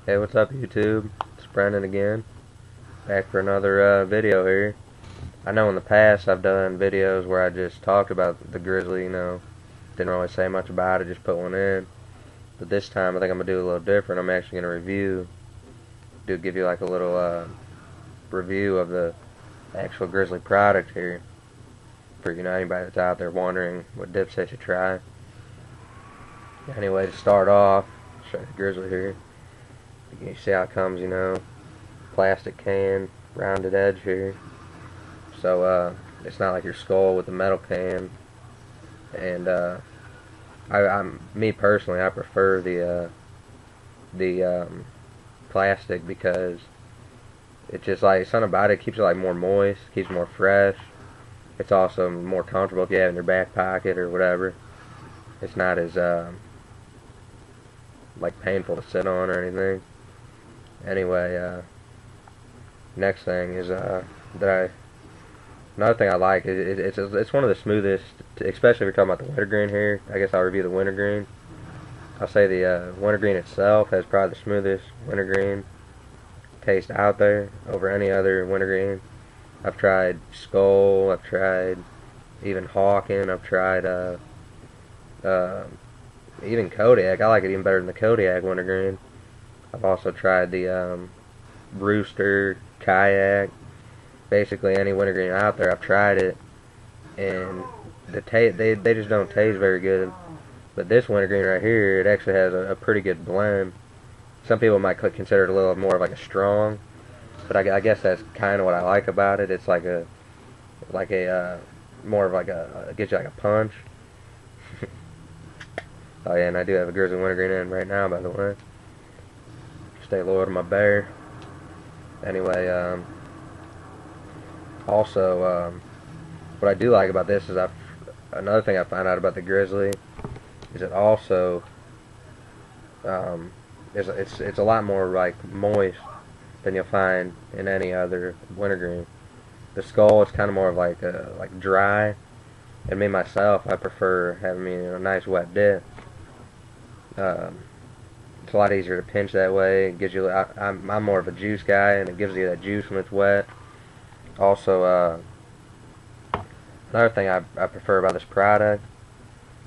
Hey, what's up, YouTube? It's Brendan again, back for another video here. I know in the past I've done videos where I just talked about the grizzly, didn't really say much about it, just put one in. But this time I think I'm going to do a little different. I'm actually going to give you like a little review of the actual grizzly product here, for anybody that's out there wondering what dips they should try. Anyway, to start off, I'll show you the grizzly here. You see how it comes, plastic can, rounded edge here. So it's not like your skull with the metal can. And me personally, I prefer the plastic because it's just like something about it keeps it like more moist, keeps it more fresh. It's also more comfortable if you have it in your back pocket or whatever. It's not as like painful to sit on or anything. Anyway, next thing is another thing I like is it's one of the smoothest, especially if you're talking about the wintergreen here. I guess I'll review the wintergreen. I'll say the wintergreen itself has probably the smoothest wintergreen taste out there over any other wintergreen. I've tried Skull, I've tried even Hawken, I've tried even Kodiak. I like it even better than the Kodiak wintergreen. I've also tried the Rooster, Kayak, basically any wintergreen out there. I've tried it, and they just don't taste very good. But this wintergreen right here, it actually has a pretty good blend. Some people might consider it a little more of like a strong, but I guess that's kind of what I like about it. It's like a more of like it gives you like a punch. Oh yeah, and I do have a Grizzly Wintergreen in right now, by the way. Stay loyal to my bear. Anyway, also, what I do like about this is another thing I find out about the Grizzly is it also it's a lot more like moist than you'll find in any other wintergreen. The Skull is kind of more of like dry, and me myself, I prefer having a nice wet dip. It's a lot easier to pinch that way. It gives you. I'm more of a juice guy, and it gives you that juice when it's wet. Also, another thing I prefer about this product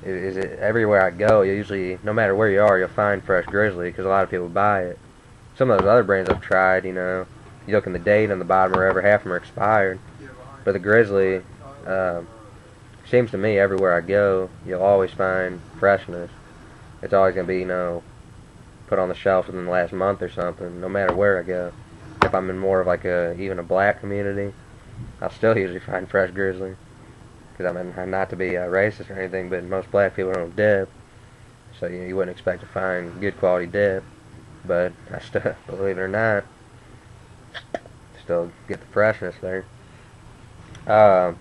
is it everywhere I go, you usually, no matter where you are, you'll find fresh grizzly because a lot of people buy it. Some of those other brands I've tried, you look in the date on the bottom or wherever, half of them are expired. But the grizzly, seems to me everywhere I go, you'll always find freshness. It's always going to be, put on the shelf within the last month or something, no matter where I go. If I'm in more of like even a black community, I'll still usually find fresh grizzly. Because I'm not to be racist or anything, but most black people don't dip, so you wouldn't expect to find good quality dip. But I still, believe it or not, still get the freshness there. I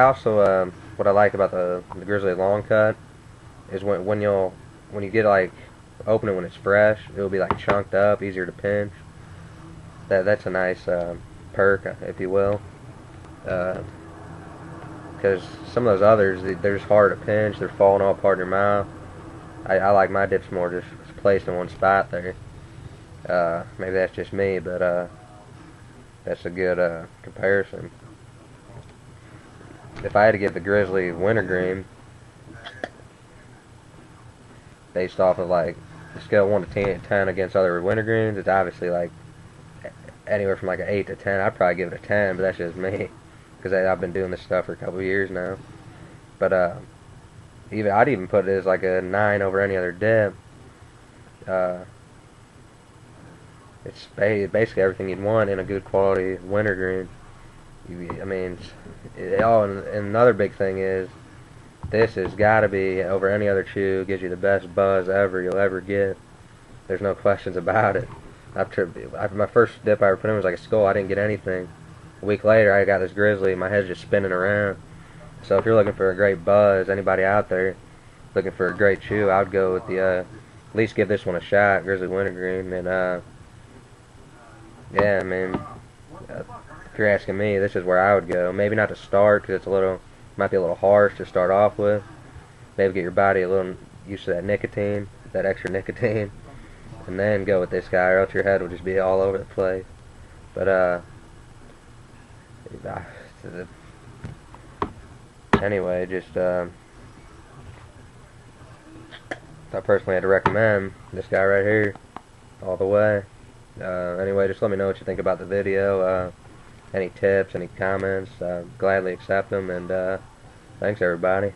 also what I like about the Grizzly Long Cut is when you get like open it when it's fresh, it'll be like chunked up, easier to pinch. That's a nice perk, if you will. Because some of those others, they're just hard to pinch. They're falling all apart in your mouth. I like my dips more just placed in one spot there. Maybe that's just me, but that's a good comparison. If I had to give the Grizzly Wintergreen, based off of like the scale of 1 to 10 against other wintergreens, it's obviously like anywhere from like an 8 to 10. I'd probably give it a 10, but that's just me, because I've been doing this stuff for a couple of years now. But I'd even put it as like a 9 over any other dip. It's basically everything you'd want in a good quality wintergreen. And another big thing is this has got to be over any other chew. Gives you the best buzz you'll ever get. There's no questions about it. After my first dip I ever put in was like a Skull. I didn't get anything. A week later, I got this Grizzly. My head's just spinning around. So if you're looking for a great buzz, anybody out there looking for a great chew, I would go with at least give this one a shot, Grizzly Wintergreen. And yeah, if you're asking me, this is where I would go. Maybe not to start, because might be a little harsh to start off with. Maybe get your body a little used to that nicotine, that extra nicotine. and then go with this guy, or else your head will just be all over the place. But anyway, just I personally had to recommend this guy right here all the way. Anyway, just let me know what you think about the video. Any tips, any comments, gladly accept them, and thanks everybody.